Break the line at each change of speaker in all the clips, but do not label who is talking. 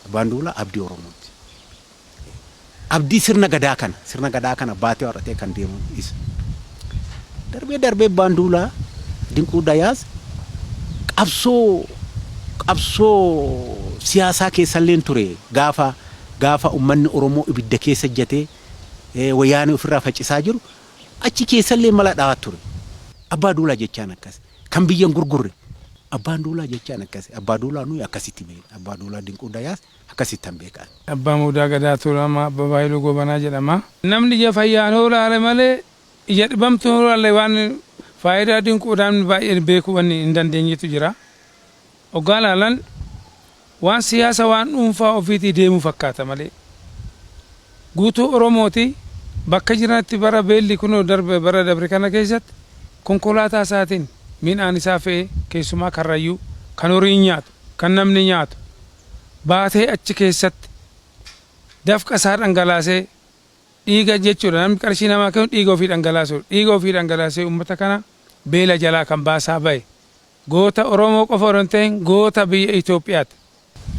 Abbaan Duulaa abdii Oromooti. Abdii sirna gadaa kana baatee horatee kan deemu isa. Darbee Abbaan Duulaa Dinquu Dayaas qabsoo siyaasaa keessallee ture gaafa ummanni Oromoo ibidda keessa jatee wayyaanee ofirraa faccisaa jiru achi keessallee mala dhaawaa ture. Abbaa Duulaa jechaan akkas kan biyyan gurgurre Abbaan Duulaa jechaan akkas Abbaa Duulaa nuyi akkasitti beekna. Abbaa Duulaa Dinquu Dayaas akkasitti han beekan.
Abbaa Muudaa Gadaa Tuulamaa Abbaa Baayiluu Gobanaa jedhama. Namni ija fayyaan hoolaale malee ija dhibamtu hoolaale waan faayidaa Dinquudhaan baay'ee beekuu wanni hin dandeenyetu jira. Oggaa laalan waan siyaasa waan dhuunfaa ofiitii deemuu fakkaata malee guutuu Oromooti bakka jiranitti bara beelli kunoo darbe bara dabre kana keessatti konkolaataa isaatiin midhaan isaa fe'ee keessumaa Karrayyuu kan horiin nyaatu kan namni nyaatu baatee achi keessatti dafqa isaa dhangalaasee dhiiga jechuudha. Namni qarshii namaa kennu dhiiga ofii dhangalaasuu dhiiga ofii dhangalaasee uummata kana beela jalaa kan baasaa bahe goota Oromoo qofa osoo hin ta'in goota biyya Itoophiyaati.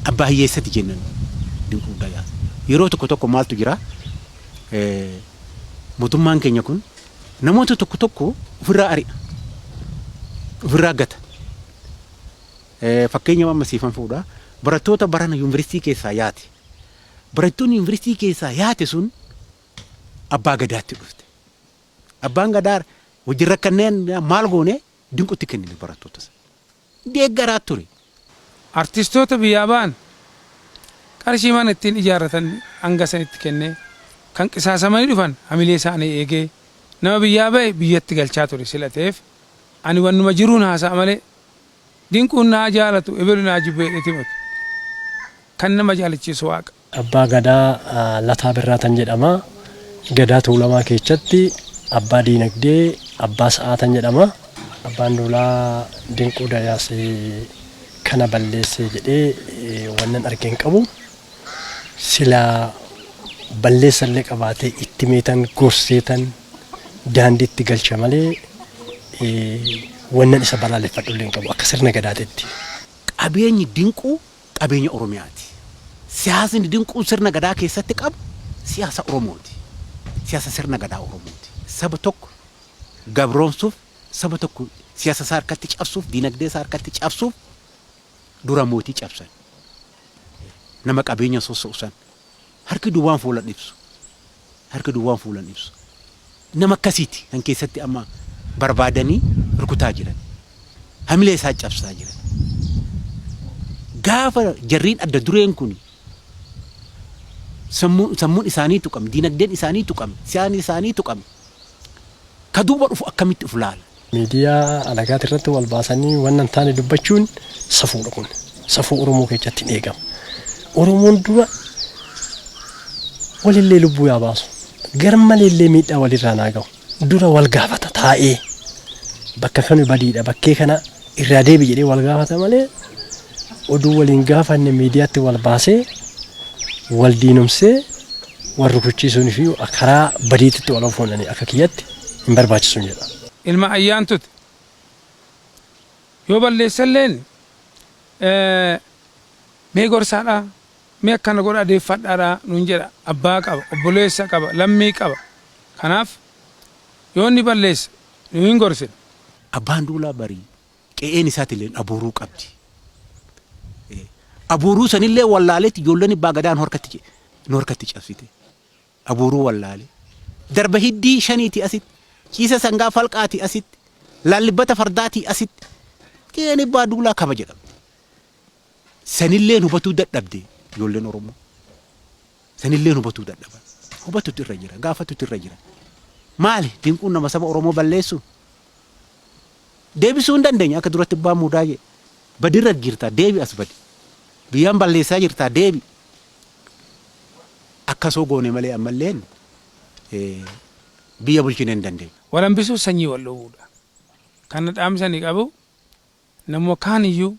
Abbaa hiyyeessatti jennan Dinquu Dayaas yeroo tokko maaltu jira mootummaan keenya kun namoota tokko ofirraa ari'a ofirraa gata. Fakkeenya amma siifan fuudha barattoota barana yuunivarsiitii keessaa yaate barattoonni yuunivarsiitii keessaa yaate sun Abbaa Gadaatti dhufte. Abbaan Gadaa wajjin rakkanneen maal goone Dinquutti kennine barattoota deeggaraa ture.
Artistoota biyyaa ba'an qarshii mana ittiin ijaarratan hanga sanitti kennee kan qisaasamanii dhufan hamilee isaanii eegee nama biyyaa ba'e biyyatti galchaa ture sila ta'eef ani wannuma jiruun haasa'a malee Dinquun naa jaalatu ebelu naa jibbeedheeti matu kan nama jaalachiisu Waaqa.
Abbaa Gadaa Lataa Birraatan jedhama. Gadaa Tuulamaa keessatti abbaa diinagdee abbaa sa'aatan jedhama. Abbaan Duulaa Dinquu Dayaas kana balleessee jedhee wannan argeen qabu sila balleessallee qabaatee itti meetan gorseetan daandiitti galcha malee wannan isa balaaleffadhullee hin qabu akka sirna Gadaatetti.
Qabeenyi Dinquu qabeenya Oromiyaati. Siyaasni Dinquu sirna Gadaa keessatti qabu siyaasa Oromooti. Siyaasa sirna Gadaa Oromooti. Saba tokko gabroomsuuf saba tokko siyaasa isaa harkatti cabsuuf diinagdee isaa harkatti cabsuuf dura mootii cabsan nama qabeenya sossoosan harki duwwaan fuulan ibsu nama akkasiiti kan keessatti amma barbaadanii rukutaa jiran hamilee isaa cabsaa jiran gaafa jarriin adda dureen kun sammuun isaanii tuqame diinagdeen isaanii tuqame siyaasni isaanii tuqame ka duuba dhufu akkamitti uf laala.
Miidiyaa alagaat irratti wal baasanii wannan taane dubbachuun safuudha kun safuu Oromoo keessatti hin eegamu. Oromoon dura walillee lubbuu yaa baasu garmaleellee miidhaa walirraa naa gahu dura wal gaafata taa'ee bakka kami badiidha bakkee kana irraa deebi jedhee wal gaafata malee oduu waliin gaafanne miidiyaatti wal baasee wal diinumsee wal rukuchiisuun fi karaa badiititti wal ofuunanii akka kiyyatti hin barbaachisuun jedha.
Ilma ayyaantuti yoo balleessalleen mee gorsaadhaa mee akkana godha adeeffadhaadhaa nuun jedha. Abbaa qaba obboleessa qaba lammii qaba kanaaf yoo inni balleessa nu hin gorsine.
Abbaan Duulaa barii qe'een isaatiillee abuuruu qabdi. Abuuruu sanillee wallaaleetti ijoolleen Abbaa Gadaan horkatti cabsite. Abuuruu wallaale darba hiddii shaniiti asitti kiisa sangaa falqaati asitti laallibata fardaati asitti qe'een Abbaa Duulaa kaba jedhama. Sanillee hubatuu dadhabde ijoolleen Oromoo. Sanillee hubatuu dadhaban. Hubatutu irra jira gaafatutu irra jira. Maali Dinquun nama saba Oromoo balleessu? Deebisuu hin dandeenya akka duratti Abbaa Muudaa jedhe. Badirra jirta deebi as badi. Biyyaan balleessaa jirta deebi. Akkasoo goone malee ammalleen biyya bulchine hin dandeenya.
Walambisuu sanyii wal dhoowuudha. Kana dhaamsanii qabu nama kaaniyyuu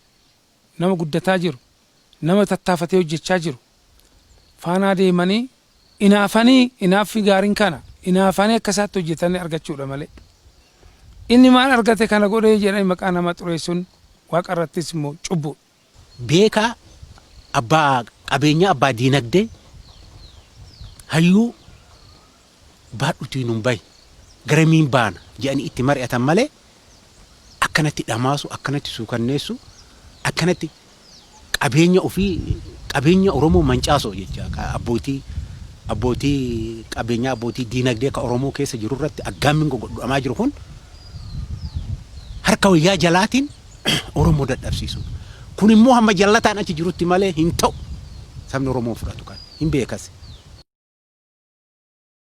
nama guddataa jiru nama tattaafatee hojjechaa jiru faanaa deemanii inaafii gaariin kana inaafanii akka isaatti hojjetanii argachuudha malee inni maal argate kana godhee jedhanii maqaa nama xureessuun Waaqa irrattis immoo cubbuu.
Beekaa abbaa qabeenya abbaa diinagdee hayyuu baadhutii nun bayi garamiin baana jedhanii itti mari'atan malee akkanatti dhamaasu akkanatti suukanneessu akkanatti qabeenya ofii qabeenya Oromoo mancaasoo jecha abbootii qabeenya abbootii diinagdee ka Oromoo keessa jiru irratti aggaammin godhamaa jiru kun harka wayyaa jalaatiin Oromoo dadhabsiisu. Kun immoo hamma jallataan achi jirutti malee hin ta'u sabni Oromoo fudhatu kan hin beekas.